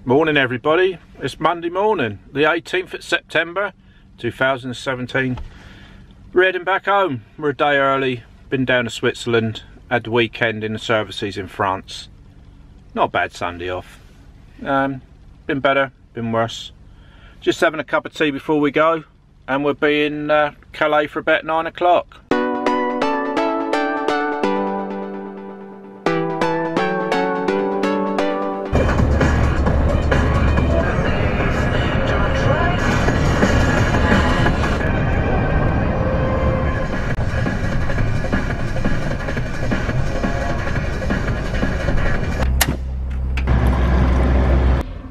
Morning everybody, it's Monday morning, the 18th of September 2017. We're heading back home. We're a day early, been down to Switzerland, had the weekend in the services in France. Not a bad Sunday off. Been better, been worse. Just having a cup of tea before we go, and we'll be in Calais for about 9 o'clock.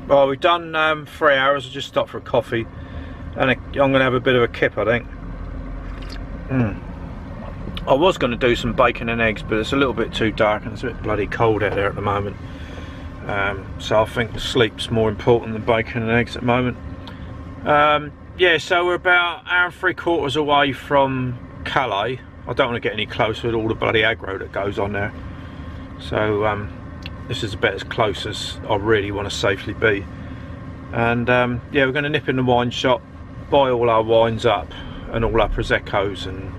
Well, we've done 3 hours. I just stopped for a coffee, and I'm going to have a bit of a kip, I think. I was going to do some bacon and eggs, but it's a little bit too dark and it's a bit bloody cold out there at the moment. So I think sleep's more important than bacon and eggs at the moment. Yeah, so we're about 1 3/4 hours away from Calais. I don't want to get any closer with all the bloody aggro that goes on there. So this is about as close as I really want to safely be. And yeah, we're going to nip in the wine shop, buy all our wines up and all our Proseccos and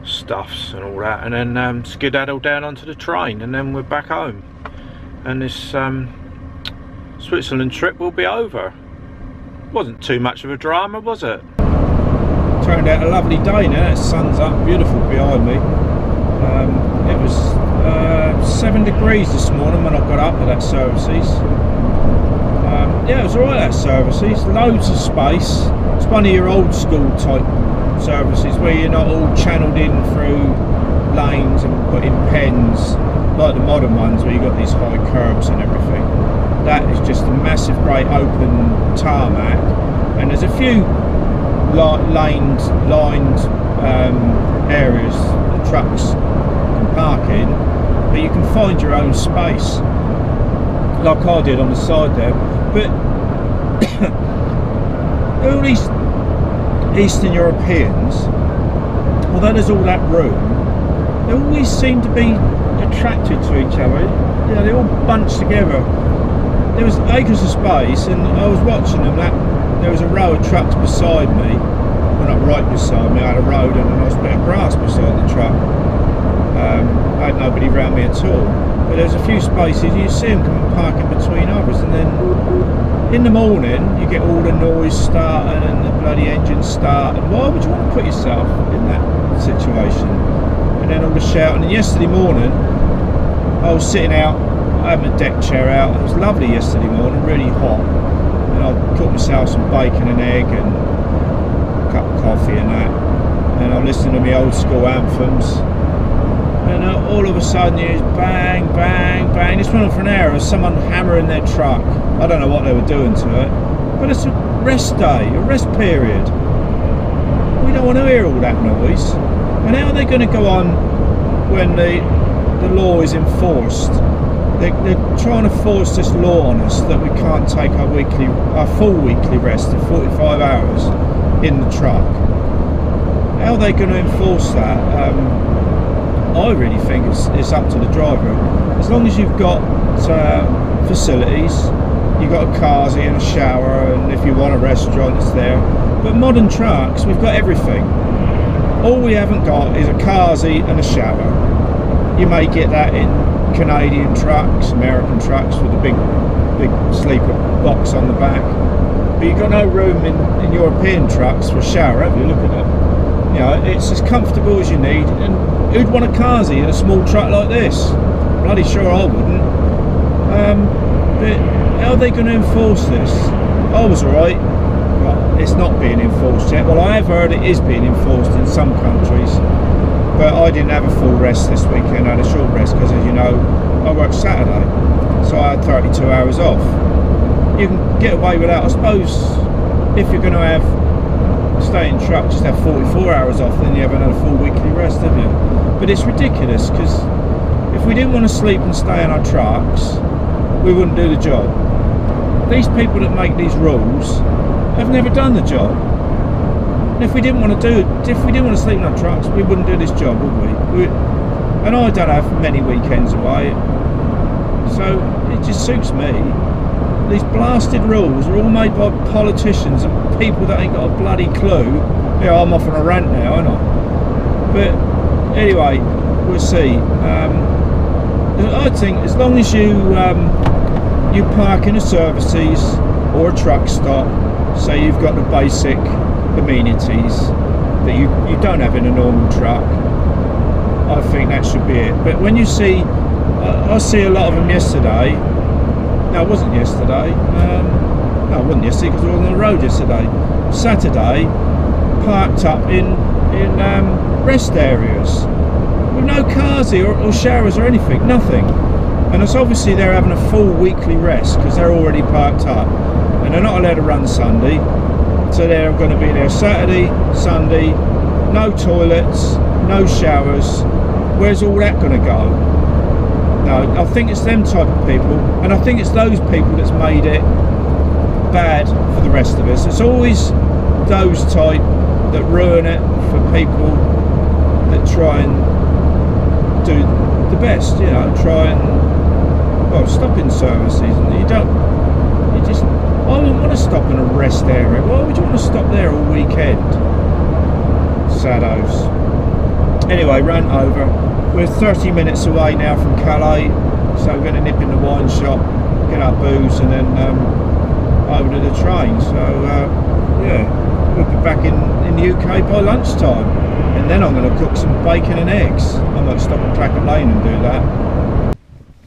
stuffs and all that, and then skedaddle down onto the train, and then we're back home. And this Switzerland trip will be over. Wasn't too much of a drama, was it? Turned out a lovely day now. The sun's up, beautiful behind me. It was 7 degrees this morning when I got up at that services. Yeah, it was alright at services, loads of space. It's one of your old school type services where you're not all channeled in through lanes and put in pens like the modern ones where you've got these high curbs and everything. That is just a massive great open tarmac, and there's a few lined areas the trucks can park in, but you can find your own space like I did on the side there. But all these Eastern Europeans, although there's all that room, they always seem to be attracted to each other. You know, they all bunched together. There was acres of space, and I was watching them. There was a row of trucks beside me. Well, not right beside me. I had a road and a nice bit of grass beside the truck. I had nobody around me at all. But there's a few spaces. You see them come and park in between others, and then in the morning you get all the noise starting and the bloody engine starting. Why would you want to put yourself in that situation? And then all the shouting. And yesterday morning I was sitting out, I had my deck chair out. It was lovely yesterday morning, really hot, and I cooked myself some bacon and egg and a cup of coffee and that, and I'm listening to my old school anthems. And all of a sudden you hear bang, bang, bang. This went on for an hour. There was someone hammering their truck. I don't know what they were doing to it, but it's a rest day, a rest period. We don't want to hear all that noise. And how are they going to go on when the law is enforced? They're trying to force this law on us that we can't take our full weekly rest of 45 hours in the truck. How are they going to enforce that? I really think it's up to the driver. As long as you've got facilities, you've got a carsy and a shower, and if you want a restaurant, it's there. But modern trucks, we've got everything. All we haven't got is a carsy and a shower. You may get that in Canadian trucks, American trucks with a big sleeper box on the back. But you've got no room in European trucks for a shower, have you? Look at that. You know, it's as comfortable as you need. And who'd want a carsy in a small truck like this? Bloody sure I wouldn't. But how are they going to enforce this? I was alright. Well, it's not being enforced yet. Well, I have heard it is being enforced in some countries. But I didn't have a full rest this weekend. I had a short rest because, as you know, I worked Saturday. So I had 32 hours off. You can get away with that. I suppose if you're going to stay in truck, just have 44 hours off, then you haven't had a full weekly rest, have you? But it's ridiculous, because if we didn't want to sleep and stay in our trucks, we wouldn't do the job. These people that make these rules have never done the job. And if we didn't want to sleep in our trucks, we wouldn't do this job, would we? And I don't have many weekends away, so it just suits me. these blasted rules are all made by politicians and people that ain't got a bloody clue. Yeah, I'm off on a rant now, aren't I? But anyway, we'll see. I think as long as you park in a services or a truck stop, so you've got the basic amenities that you don't have in a normal truck, I think that should be it. But when you see, I see a lot of them yesterday. No, it wasn't yesterday. No, it wasn't yesterday because we were on the road yesterday. Saturday, parked up in rest areas with no cars here or showers or anything, nothing. And it's obviously they're having a full weekly rest because they're already parked up, and they're not allowed to run Sunday, so they're going to be there Saturday, Sunday, no toilets, no showers. Where's all that going to go? No, I think it's them type of people, and I think it's those people that's made it bad for the rest of us. It's always those type that ruin it for people that try and do the best, you know, try and, well, stop in services, and I wouldn't want to stop in a rest area. Why would you want to stop there all weekend? Saddos. Anyway, rant over. We're 30 minutes away now from Calais, so we're going to nip in the wine shop, get our booze, and then over to the train. So yeah, we'll be back in the UK by lunchtime, and then I'm going to cook some bacon and eggs. I might stop at Clacker Lane and do that.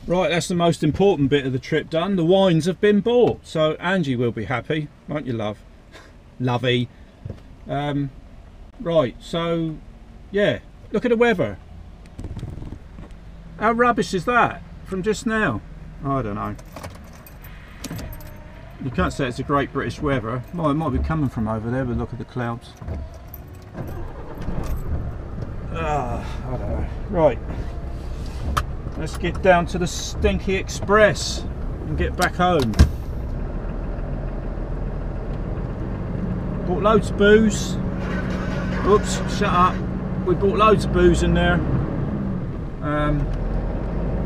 Right, that's the most important bit of the trip done. The wines have been bought, so Angie will be happy, won't you, love? Lovey. Right, so yeah, look at the weather. How rubbish is that from just now? I don't know. You can't say it's a great British weather. Well, it might be coming from over there, but look at the clouds. I don't know. Right, let's get down to the Stinky Express and get back home. Bought loads of booze. Oops, shut up. We bought loads of booze in there.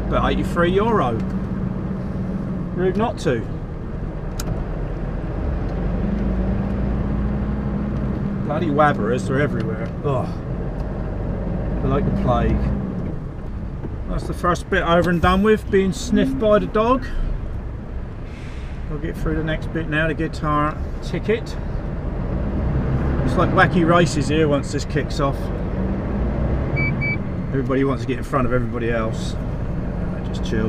But €83. Rude not to. Bloody wabberers, they're everywhere. Ugh. They're like the plague. That's the first bit over and done with, being sniffed by the dog. I'll get through the next bit now, the guitar ticket. It's like wacky races here once this kicks off. Everybody wants to get in front of everybody else. Just chill.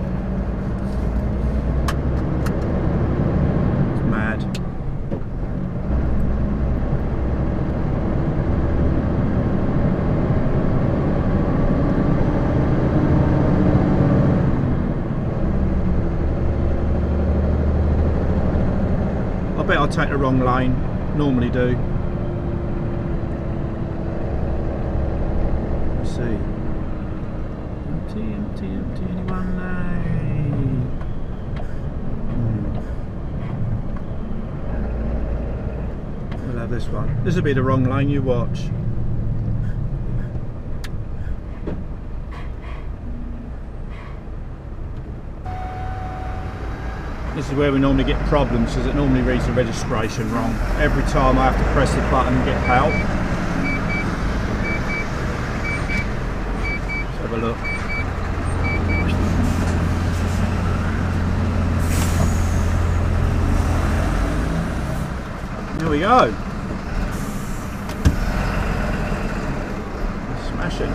It's mad. I bet I'll take the wrong lane. Normally do. Let's see. Empty, only one lane. We'll have this one. This will be the wrong lane, you watch. This is where we normally get problems, because it normally reads the registration wrong. Every time I have to press the button and get help. Let's have a look. Here we go. Smashing.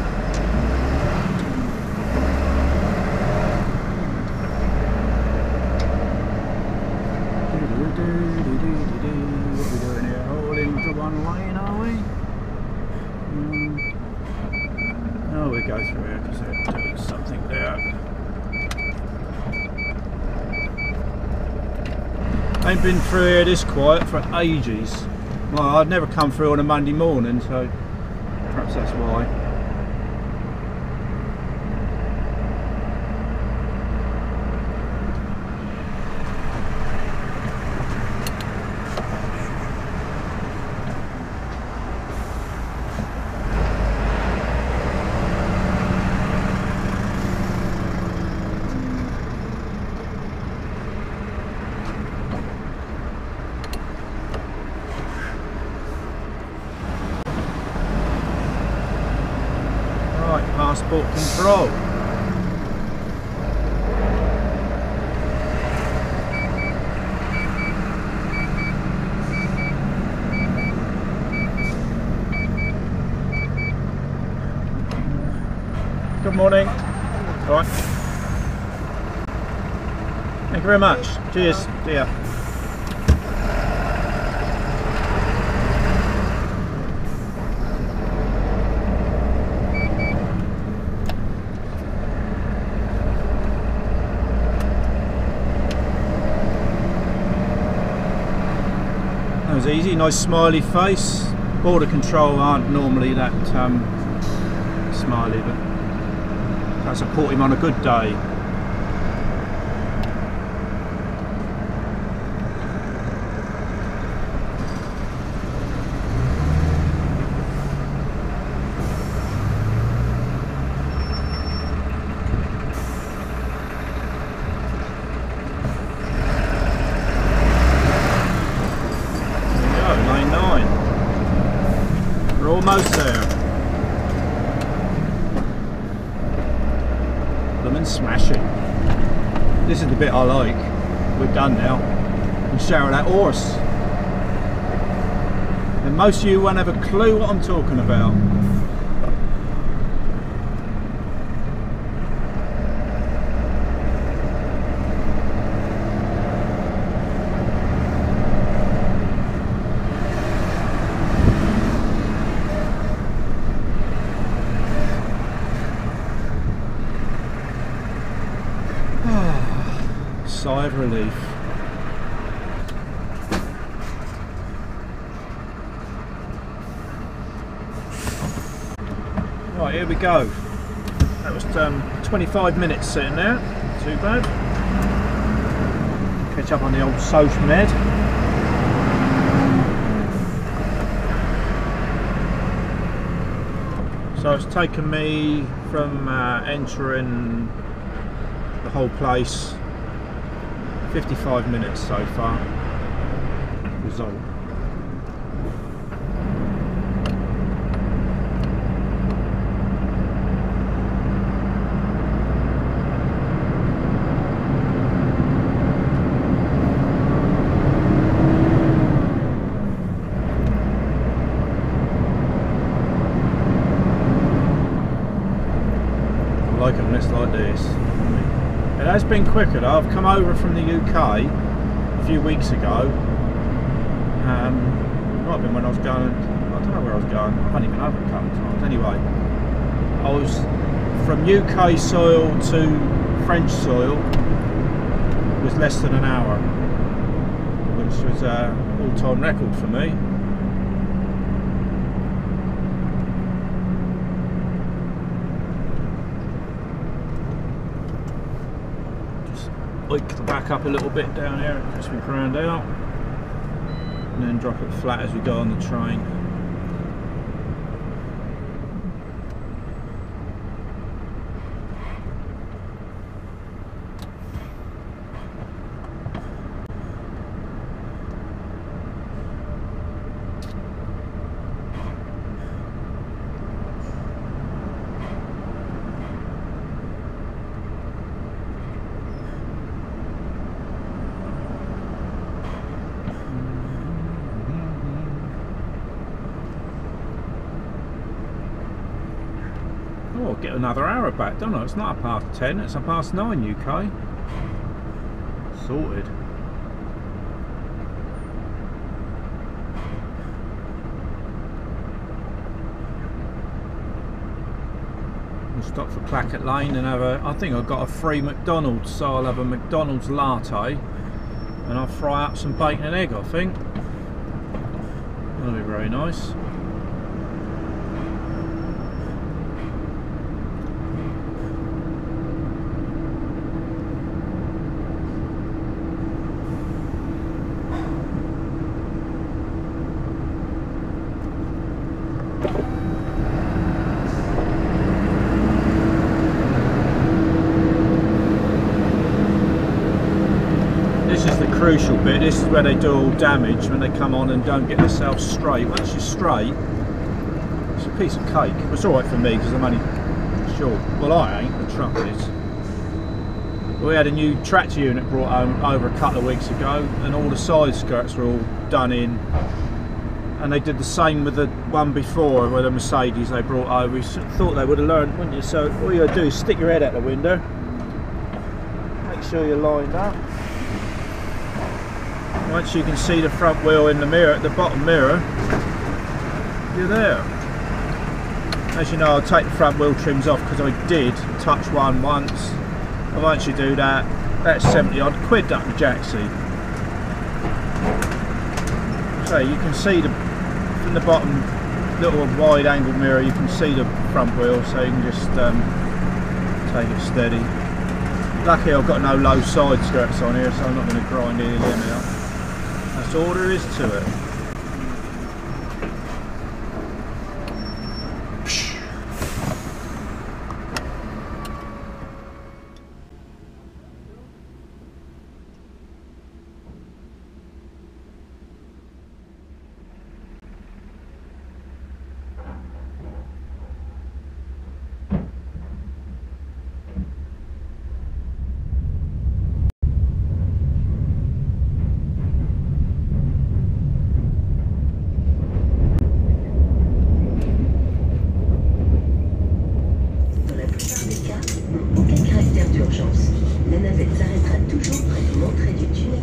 What are we doing here? All into one lane, are we? Oh, we go through here because they're doing something there. I ain't been through here this quiet for ages. Well, I'd never come through on a Monday morning, so perhaps that's why. Transport control. Good morning. All right. Thank you very much. Cheers. See ya. That was easy. Nice smiley face. Border control aren't normally that smiley, but I support him on a good day. There we go, lane 9. We're almost there. Smashing. This is the bit I like. We're done now. And shower that horse. And most of you won't have a clue what I'm talking about. Sigh of relief. Right, here we go. That was 25 minutes sitting there. Too bad. Catch up on the old social med. So it's taken me from entering the whole place 55 minutes so far. Result. I like a mess like this. It has been quicker though. I've come over from the UK a few weeks ago. Might have been when I was going, I don't know where I was going, I've only been over a couple of times. Anyway, I was from UK soil to French soil was less than an hour, which was an all-time record for me. Hike the back up a little bit down here, just we ground out, and then drop it flat as we go on the train. Oh, get another hour back, don't I? It's not a past 10, it's a past 9 UK. Sorted. We'll stop for Clacket Lane and have a, I think I've got a free McDonald's, so I'll have a McDonald's latte and I'll fry up some bacon and egg, I think. That'll be very nice. Crucial bit. This is where they do all damage when they come on and don't get themselves straight. Once you're straight, it's a piece of cake. It's alright for me because I'm only short. Well, I ain't, the truck is. We had a new tractor unit brought home over a couple of weeks ago, and all the side skirts were all done in. And they did the same with the one before, with the Mercedes they brought over. You thought they would have learned, wouldn't you? So all you gotta do is stick your head out the window, make sure you're lined up. Once you can see the front wheel in the mirror, the bottom mirror, you're there. As you know, I'll take the front wheel trims off because I did touch one once. And once you do that, that's 70 odd quid up the jack seat. So you can see from the bottom little wide angle mirror, you can see the front wheel, so you can just take it steady. Lucky I've got no low side skirts on here, so I'm not going to grind any of them out. That's all there is to it. La navette s'arrêtera toujours près de l'entrée du tunnel.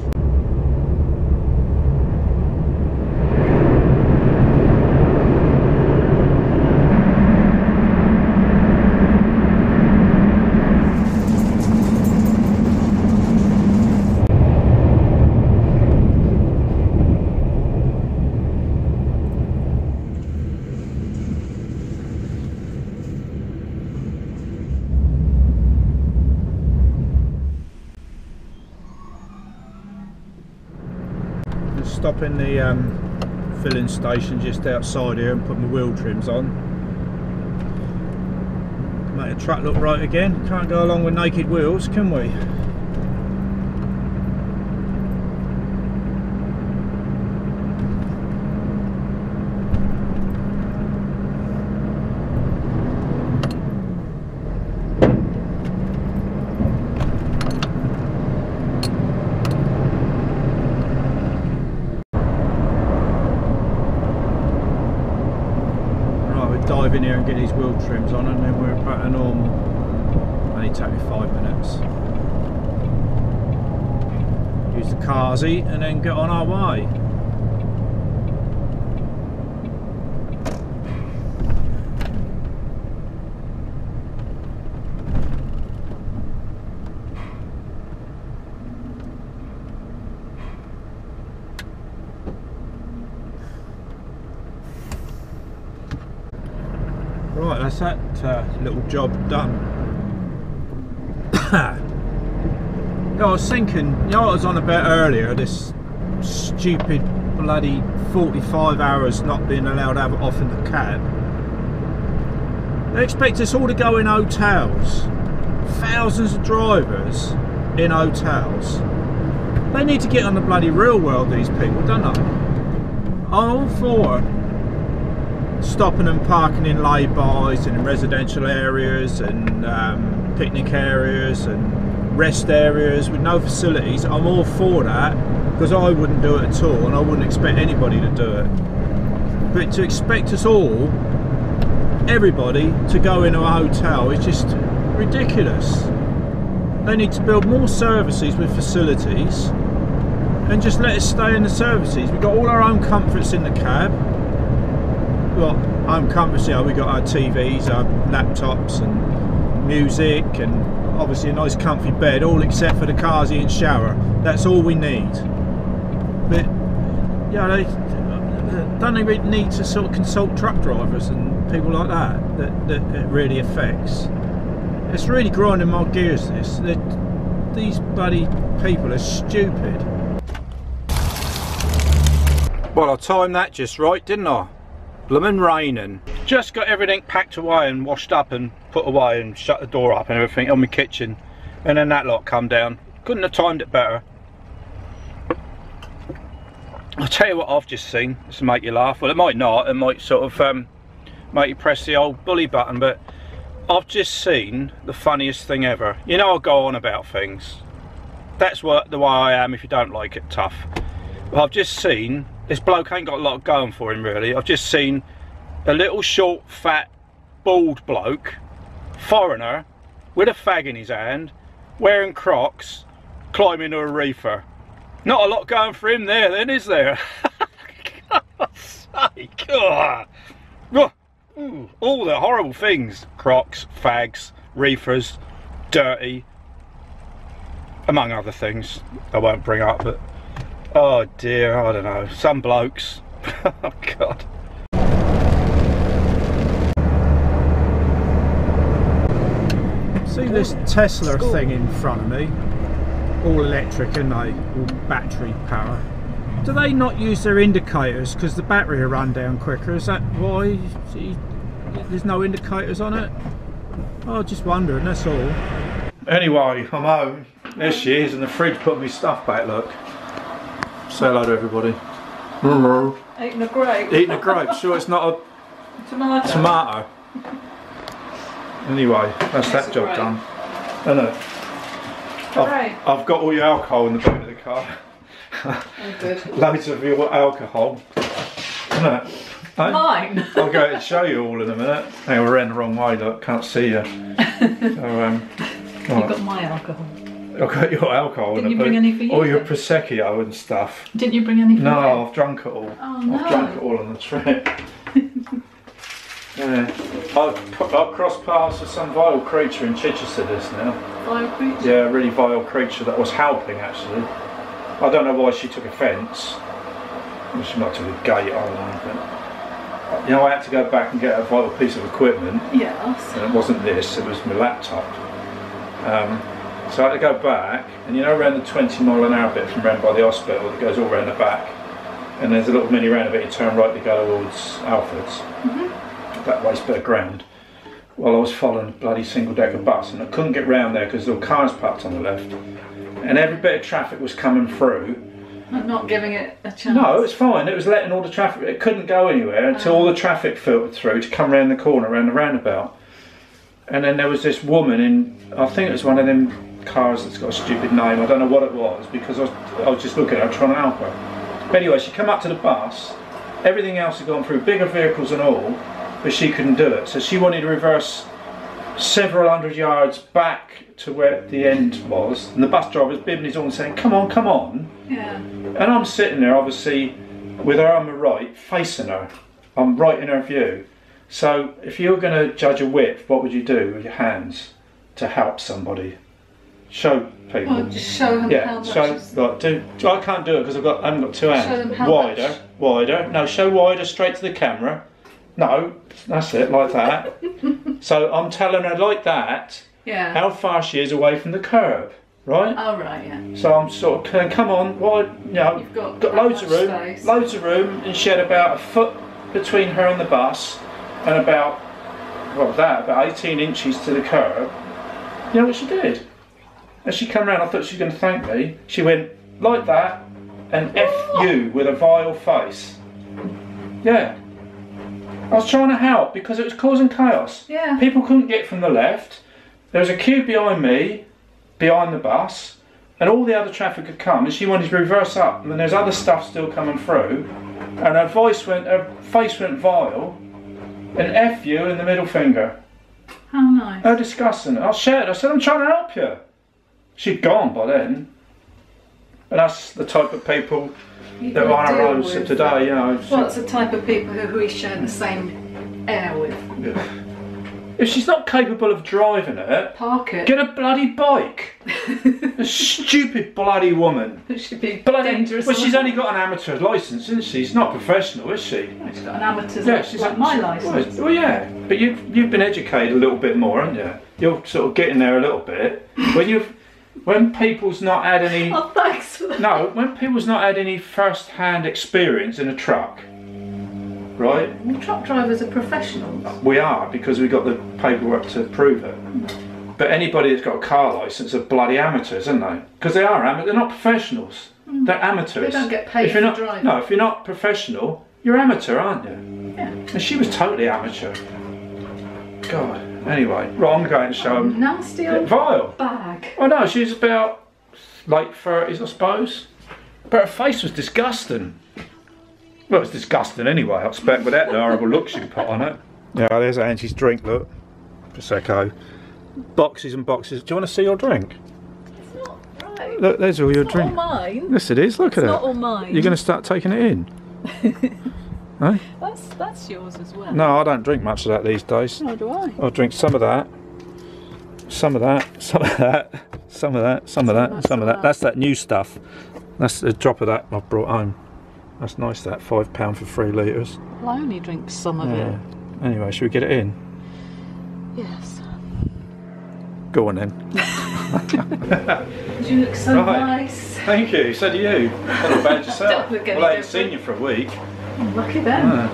Stop in the filling station just outside here and put my wheel trims on. Make the truck look right again. Can't go along with naked wheels, can we? Dive in here and get these wheel trims on, and then we're back to normal. Only take me 5 minutes. Use the car seat and then get on our way. Right, that's that little job done. I was thinking, you know what I was on about earlier, this stupid bloody 45 hours not being allowed to have it off in the cab. They expect us all to go in hotels. Thousands of drivers in hotels. They need to get on the bloody real world, these people, don't they? I'm all for stopping and parking in lay-bys and in residential areas and picnic areas and rest areas with no facilities. I'm all for that, because I wouldn't do it at all, and I wouldn't expect anybody to do it. But to expect us all, everybody, to go into a hotel is just ridiculous. They need to build more services with facilities and just let us stay in the services. We've got all our own comforts in the cab. Got home comforts here. We got our TVs, our laptops and music, and obviously a nice comfy bed, all except for the car seat and shower. That's all we need. But yeah, they don't they really need to sort of consult truck drivers and people like that it really affects. It's really grinding my gears, this. These bloody people are stupid. Well, I timed that just right, didn't I? Bloomin' raining. Just got everything packed away and washed up and put away and shut the door up and everything on my kitchen, and then that lot come down. Couldn't have timed it better. I'll tell you what I've just seen. This will make you laugh. Well, it might not. It might sort of make you press the old bully button, but I've just seen the funniest thing ever. You know, I go on about things. That's the way I am. If you don't like it, tough. But I've just seen, this bloke ain't got a lot going for him really. I've just seen a little short, fat, bald bloke, foreigner, with a fag in his hand, wearing Crocs, climbing to a reefer. Not a lot going for him there then, is there? God's sake. All the horrible things. Crocs, fags, reefers, dirty, among other things I won't bring up, but oh dear, I don't know, some blokes. Oh God. See this Tesla thing in front of me, all electric and all battery power. Do they not use their indicators because the battery will run down quicker? Is that why there's no indicators on it? Oh, just wondering, that's all. Anyway, I'm home. There she is, in the fridge, putting my stuff back, look. Say hello to everybody. Hello. Eating a grape. Eating a grape, sure it's not a tomato. Anyway, that's that job done. I know. I've got all your alcohol in the back of the car. Oh, good. Loads of your alcohol. Isn't it? Mine? I'll go and show you all in a minute. Hey, we're in the wrong way, look, can't see you. So, You've got my alcohol. I've got your alcohol. Didn't you bring any for you? All your Prosecco and stuff. Didn't you bring any for you? No, I've drunk it all. Oh no. I've drunk it all on the trip. Yeah. I've crossed paths with some vile creature in Chichester just now. Vile creature? Yeah, a really vile creature that was helping actually. I don't know why she took offence. She might have took a gate, I don't know. But, you know, I had to go back and get a vital piece of equipment. Yes. And it wasn't this, it was my laptop. So I had to go back, and you know around the 20-mile-an-hour bit from round by the hospital that goes all round the back, and there's a little mini roundabout, you turn right to go towards Alfred's. That way's bit of ground. Well, I was following a bloody single-decker bus, and I couldn't get round there because there were cars parked on the left, and every bit of traffic was coming through. I'm not giving it a chance. No, it was fine. It was letting all the traffic. It couldn't go anywhere until all the traffic filtered through to come round the corner, around the roundabout. And then there was this woman in, I think it was one of them cars that's got a stupid name. I don't know what it was because I was just looking at her trying to help her. But anyway, she come up to the bus. Everything else had gone through, bigger vehicles and all, but she couldn't do it. So she wanted to reverse several hundred yards back to where the end was, and the bus driver was bibbing his horn saying, come on, come on. Yeah. And I'm sitting there obviously with her on my right, facing her. I'm right in her view. So if you were going to judge a width, what would you do with your hands to help somebody? Show people. Well, just show them how much. I can't do it because I haven't got two hands. Show them how wider, much. wider. No, show wider, straight to the camera. No, that's it, like that. So I'm telling her like that. Yeah. How far she is away from the curb, right? Oh right, yeah. So I'm sort of, come on, wide, you know, You've got loads of room, space. loads of room, and she had about a foot between her and the bus, and about, about 18 inches to the curb. You know what she did? As she come round, I thought she was going to thank me. She went like that, and F you with a vile face. Yeah. I was trying to help because it was causing chaos. Yeah. People couldn't get from the left. There was a queue behind me, behind the bus, and all the other traffic had come, and she wanted to reverse up, and there's other stuff still coming through, and her face went vile, and F you in the middle finger. How nice. How disgusting. I shouted, I said, I'm trying to help you. She'd gone by then. And that's the type of people that are on our roads today, you know. Well, it's the type of people who we share the same air with. Yeah. If she's not capable of driving it, park it. Get a bloody bike. A stupid bloody woman. It should be bloody dangerous. Well, she's only got an amateur licence, isn't she? She's not professional, is she? Well, she's got an amateur's license, like my licence. Well, yeah, but you've been educated a little bit more, haven't you? You're sort of getting there a little bit. When people's not had any... Oh, thanks for that. No, when people's not had any first-hand experience in a truck, right? Well, truck drivers are professionals. We are, because we got the paperwork to prove it. But anybody that's got a car licence are bloody amateurs, aren't they? Because they are amateurs, they're not professionals. They're amateurs. They don't get paid for driving. No, if you're not professional, you're amateur, aren't you? Yeah. And she was totally amateur. God. Anyway, right, I'm going to show them. Nasty old Vile. bag. Oh no, she's about late 30s, I suppose. But her face was disgusting. Well, it's disgusting anyway, I expect, without the horrible look she put on it. Yeah, there's Angie's drink, look. Prosecco. Boxes and boxes. Do you want to see your drink? It's not right. Look, there's all your It's drink. not all mine. Yes, it is. Look at it. It's not all mine. You're going to start taking it in? Eh? That's yours as well. No, I don't drink much of that these days. Nor do I. I'll drink some of that. Some of that. Some of that. Some of that. Some of that. And some of that. That's that new stuff. That's a drop of that I've brought home. That's nice, that £5 for 3 litres. Well, I only drink some of it. Anyway, should we get it in? Yes. Go on then. You look so Right. nice. Thank you, so do you. Not bad yourself. Don't look any Well, I ain't different. seen you for a week. Lucky them.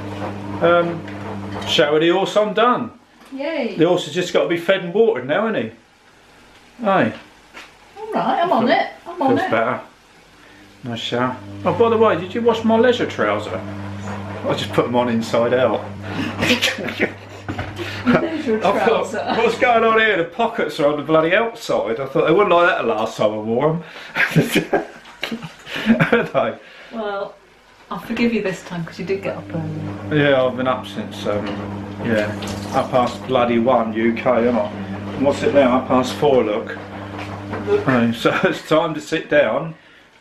Show her the horse I'm done. Yay. The horse has just got to be fed and watered now, isn't he? Aye. Alright, I'm on it. I'm on Feels it. better. Nice shower. Oh, by the way, did you wash my leisure trouser? I just put them on inside out. Leisure I thought, trouser. what's going on here? The pockets are on the bloody outside. I thought they weren't like that the last time I wore them. Aren't they? Well, I'll forgive you this time because you did get up early. Yeah, I've been up since, yeah, 1:01 UK, haven't I? And what's it now? 4:30, look. Oh, so it's time to sit down.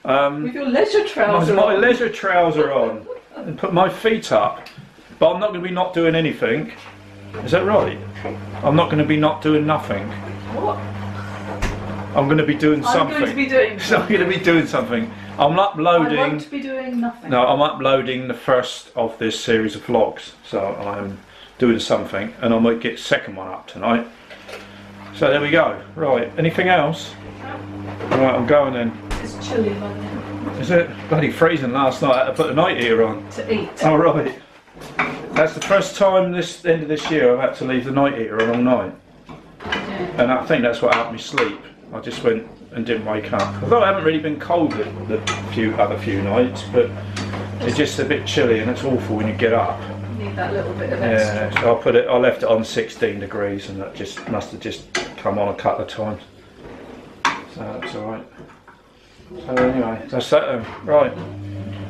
With your leisure trouser My on. leisure trouser on and put my feet up. But I'm not going to be not doing anything. Is that right? I'm not going to be not doing nothing. What? I'm going to be doing something. I'm going to be doing So I'm going to be doing something. I'm uploading. I won't be doing nothing. No, I'm uploading the first of this series of vlogs. So I'm doing something, and I might get the second one up tonight. So there we go. Right. Anything else? Right, I'm going then. It's chilly on Is it bloody freezing last night? I had to put the night heater on. to eat. Oh right. That's the first time this end of this year I've had to leave the night heater on all night. Yeah. And I think that's what helped me sleep. I just went and didn't wake up. Although I haven't really been cold the other few nights, but it's just a bit chilly and it's awful when you get up. You need that little bit of Yeah, extra. so I left it on 16 degrees and that just must have just come on a couple of times. So that's alright. So anyway, that's that then. Right,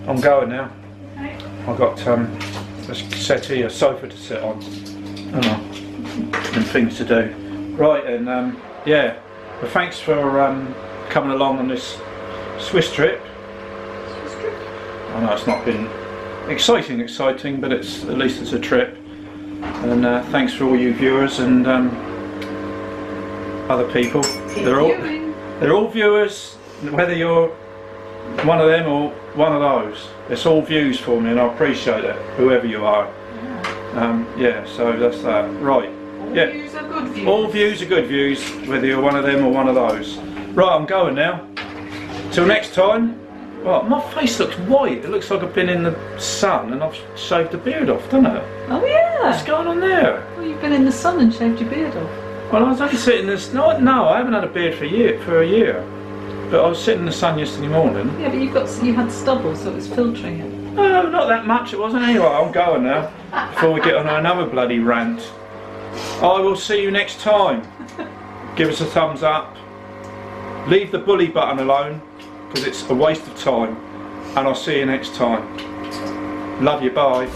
I'm going now. Okay. I've got a settee, a sofa to sit on, and things to do. Right, and yeah, but thanks for coming along on this Swiss trip. I know it's not been exciting, but it's at least it's a trip. And thanks for all you viewers and other people. They're all viewers, whether you're one of them or one of those. It's all views for me, and I appreciate it, whoever you are. Yeah, so that's that. Right. All Yeah. views are good views. All views are good views, whether you're one of them or one of those. Right, I'm going now. Till next time. Well, my face looks white. It looks like I've been in the sun and I've shaved the beard off, doesn't it? Oh yeah. What's going on there? Well, you've been in the sun and shaved your beard off. Well, I was only sitting in this. No, I haven't had a beard for a year. But I was sitting in the sun yesterday morning. Yeah, but you had stubble, so it was filtering it. No, not that much. It wasn't. Anyway, I'm going now. Before we get on another bloody rant. I will see you next time. Give us a thumbs up. Leave the bully button alone, because it's a waste of time. And I'll see you next time. Love you, bye.